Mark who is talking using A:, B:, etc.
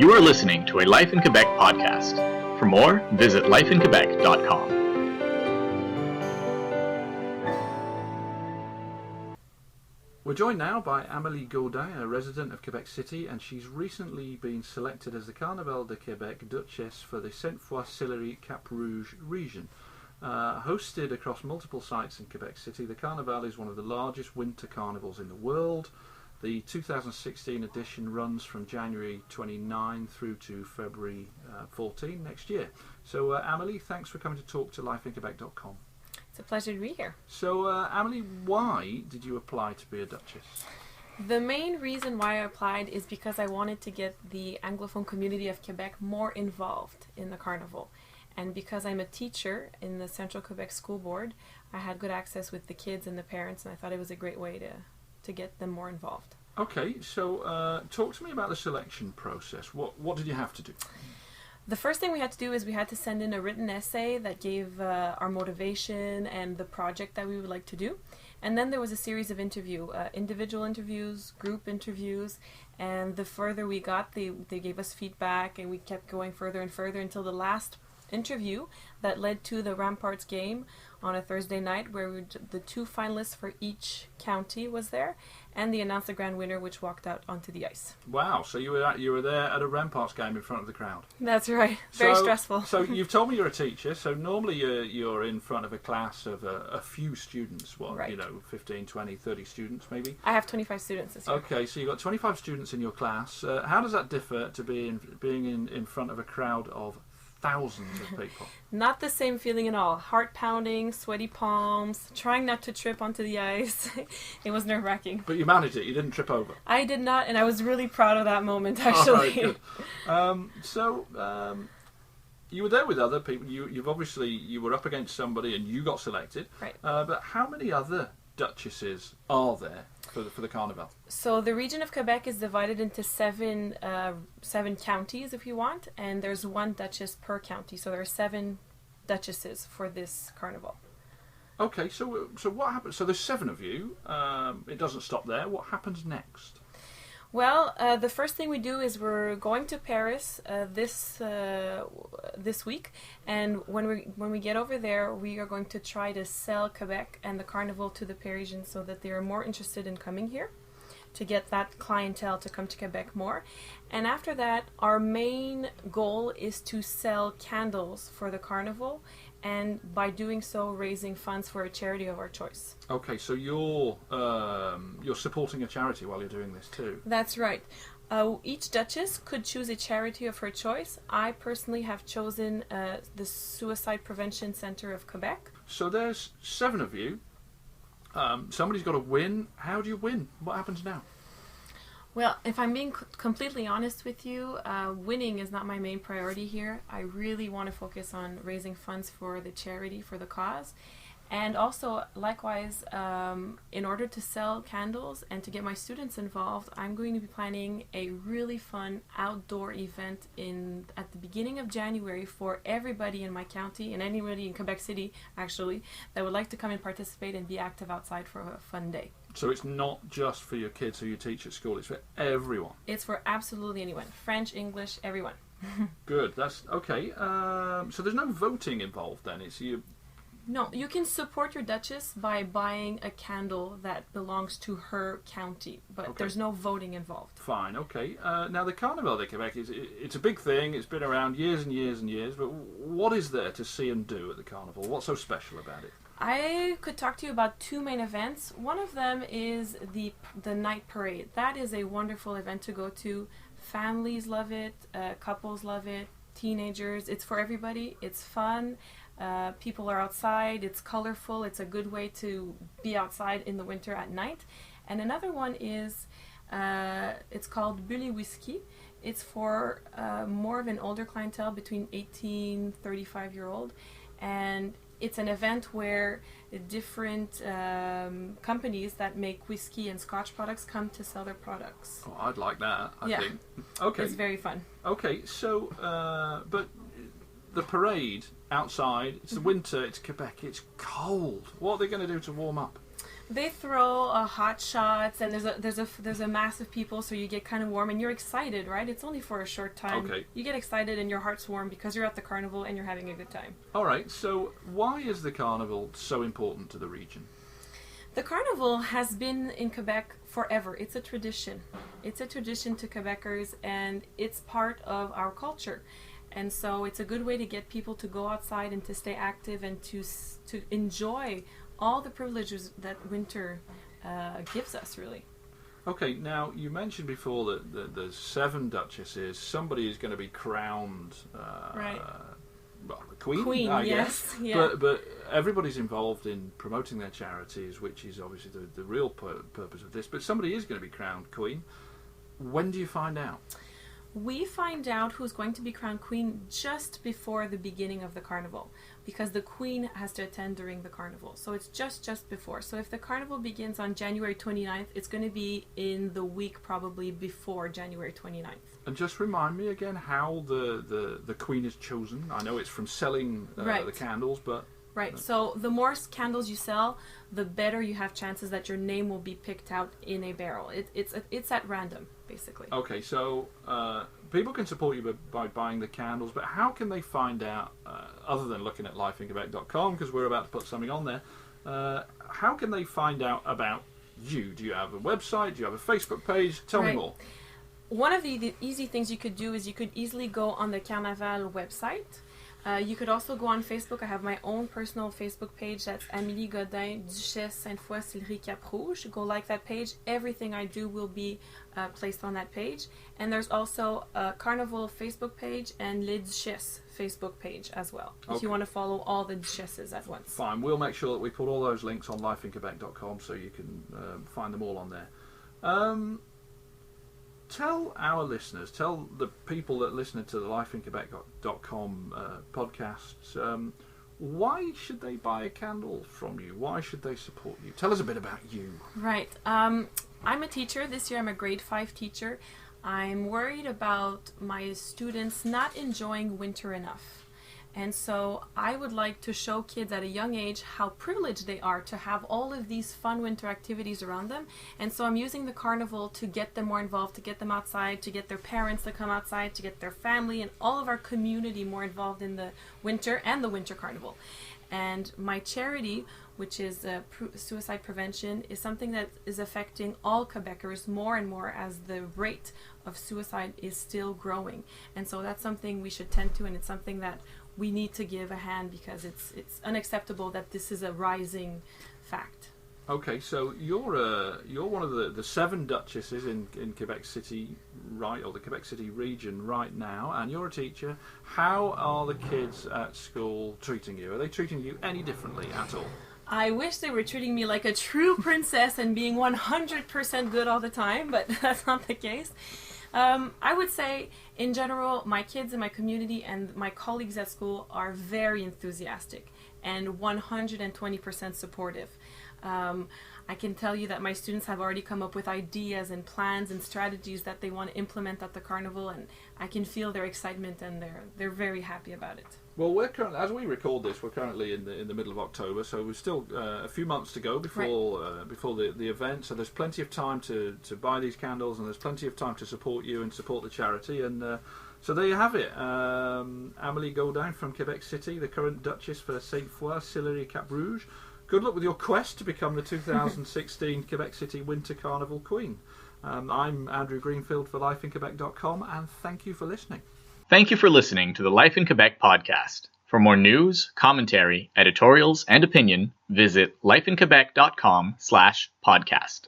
A: You are listening to a Life in Quebec podcast. For more, visit lifeinquebec.com.
B: We're joined now by Amélie Godin, a resident of Quebec City, and she's recently been selected as the Carnaval de Quebec Duchess for the Sainte-Foy-Sillery-Cap-Rouge region. Hosted across multiple sites in Quebec City, the Carnaval is one of the largest winter carnivals in the world. The 2016 edition runs from January 29 through to February 14 next year. So Amélie, thanks for coming to talk to lifeinquebec.com.
C: It's a pleasure to be here.
B: So Amélie, why did you apply to be a Duchess?
C: The main reason why I applied is because I wanted to get the Anglophone community of Quebec more involved in the carnival. And because I'm a teacher in the Central Quebec School Board, I had good access with the kids and the parents, and I thought it was a great way to get them more involved.
B: Okay, so talk to me about the selection process. What did you have to do?
C: The first thing we had to do is we had to send in a written essay that gave our motivation and the project that we would like to do. And then there was a series of individual interviews, group interviews, and the further we got, they gave us feedback, and we kept going further and further until the last interview that led to the Ramparts game on a Thursday night, where the two finalists for each county was there, and they announced the grand winner, which walked out onto the ice.
B: Wow! So you were there at a Ramparts game in front of the crowd.
C: That's right. Very stressful.
B: So you've told me you're a teacher. So normally you're in front of a class of a few students.
C: Right.
B: 15, 20, 30 students maybe.
C: I have 25 students this year.
B: Okay, so you've got 25 students in your class. How does that differ to being in front of a crowd of thousands of people?
C: Not the same feeling at all. Heart pounding, sweaty palms, trying not to trip onto the ice. It was nerve-wracking.
B: But you managed it. You didn't trip over.
C: I did not, and I was really proud of that moment, actually.
B: All right, good. You were there with other people. You were up against somebody and you got selected.
C: Right.
B: But how many other Duchesses are there for the Carnival?
C: So the region of Quebec is divided into seven counties, if you want, and there's one Duchess per county. So there are 7 Duchesses for this carnival.
B: Okay, so what happens? So there's 7 of you. It doesn't stop there. What happens next?
C: Well, the first thing we do is we're going to Paris this week, and when we get over there, we are going to try to sell Quebec and the carnival to the Parisians so that they are more interested in coming here, to get that clientele to come to Quebec more. And after that, our main goal is to sell candles for the carnival, and by doing so, raising funds for a charity of our choice.
B: Okay, so you're supporting a charity while you're doing this too.
C: That's right. Each Duchess could choose a charity of her choice. I personally have chosen the Suicide Prevention Center of Quebec.
B: So there's 7 of you. Somebody's got to win. How do you win? What happens now?
C: Well, if I'm being completely honest with you, winning is not my main priority here. I really want to focus on raising funds for the charity, for the cause. And also, likewise, in order to sell candles and to get my students involved, I'm going to be planning a really fun outdoor event at the beginning of January for everybody in my county and anybody in Quebec City, actually, that would like to come and participate and be active outside for a fun day.
B: So it's not just for your kids who you teach at school, it's for everyone.
C: It's for absolutely anyone. French, English, everyone.
B: Good, that's okay. So there's no voting involved then, it's you.
C: No, you can support your Duchess by buying a candle that belongs to her county, but there's no voting involved.
B: Fine, okay. Now the Carnaval de Quebec, it's a big thing, it's been around years and years and years, but what is there to see and do at the Carnival? What's so special about it?
C: I could talk to you about 2 main events. One of them is the night parade. That is a wonderful event to go to. Families love it, couples love it, teenagers. It's for everybody. It's fun. People are outside. It's colorful. It's a good way to be outside in the winter at night. And another one is, it's called Bully Whiskey. It's for more of an older clientele, between 18, 35-year-old. And it's an event where different companies that make whiskey and Scotch products come to sell their products.
B: Oh, I'd like that, I think. Okay.
C: It's very fun.
B: Okay, so, but the parade outside, it's the winter, it's Quebec, it's cold. What are they going to do to warm up?
C: They throw hot shots, and there's a mass of people, so you get kind of warm, and you're excited, right? It's only for a short time.
B: Okay.
C: You get excited, and your heart's warm because you're at the carnival and you're having a good time.
B: All right. So why is the carnival so important to the region?
C: The carnival has been in Quebec forever. It's a tradition. It's a tradition to Quebecers, and it's part of our culture. And so it's a good way to get people to go outside and to stay active and to enjoy all the privileges that winter gives us, really.
B: Okay, now you mentioned before that there's 7 duchesses. Somebody is going to be crowned,
C: Right.
B: Well, the queen,
C: Queen,
B: I
C: yes,
B: guess.
C: yeah.
B: But everybody's involved in promoting their charities, which is obviously the real purpose of this. But somebody is going to be crowned queen. When do you find out?
C: We find out who's going to be crowned queen just before the beginning of the carnival, because the queen has to attend during the carnival. So it's just before. So if the carnival begins on January 29th, it's going to be in the week probably before January 29th.
B: And just remind me again how the queen is chosen. I know it's from selling
C: Right.
B: the candles, but...
C: Right, so the more candles you sell, the better you have chances that your name will be picked out in a barrel. It's at random, basically.
B: Okay, so people can support you by buying the candles, but how can they find out, other than looking at lifeinquebec.com, because we're about to put something on there, how can they find out about you? Do you have a website? Do you have a Facebook page? Tell me
C: Right.
B: more.
C: One of the easy things you could do is you could easily go on the Carnaval website. You could also go on Facebook. I have my own personal Facebook page. That's Amélie Godin, Duchess, Sainte-Foy, Sillery, Cap-Rouge. Go like that page. Everything I do will be placed on that page. And there's also a Carnival Facebook page and Les Duchesses Facebook page as well. If
B: Okay.
C: you want to follow all the Duchesses at once.
B: Fine, we'll make sure that we put all those links on lifeinquebec.com so you can find them all on there. Tell our listeners, tell the people that listen to the lifeinquebec.com podcasts, why should they buy a candle from you? Why should they support you? Tell us a bit about you.
C: Right. I'm a teacher. This year I'm a grade 5 teacher. I'm worried about my students not enjoying winter enough. And so I would like to show kids at a young age how privileged they are to have all of these fun winter activities around them. And so I'm using the carnival to get them more involved, to get them outside, to get their parents to come outside, to get their family and all of our community more involved in the winter and the winter carnival. And my charity, which is suicide prevention, is something that is affecting all Quebecers more and more as the rate of suicide is still growing. And so that's something we should tend to, and it's something that we need to give a hand because it's unacceptable that this is a rising fact.
B: Okay, so you're one of the 7 duchesses in Quebec City, right, or the Quebec City region right now, and you're a teacher. How are the kids at school treating you? Are they treating you any differently at all?
C: I wish they were treating me like a true princess and being 100% good all the time, but that's not the case. I would say, in general, my kids in my community and my colleagues at school are very enthusiastic and 120% supportive. I can tell you that my students have already come up with ideas and plans and strategies that they want to implement at the carnival, and I can feel their excitement and they're very happy about it.
B: Well, we're currently, as we record this, we're currently in the middle of October, so we've still a few months to go before before the event. So there's plenty of time to buy these candles, and there's plenty of time to support you and support the charity. And so there you have it. Amélie Godin from Quebec City, the current Duchess for Sainte-Foy, Sillery, Cap-Rouge. Good luck with your quest to become the 2016 Quebec City Winter Carnival Queen. I'm Andrew Greenfield for lifeinquebec.com, and thank you for listening.
A: Thank you for listening to the Life in Quebec podcast. For more news, commentary, editorials, and opinion, visit lifeinquebec.com/podcast.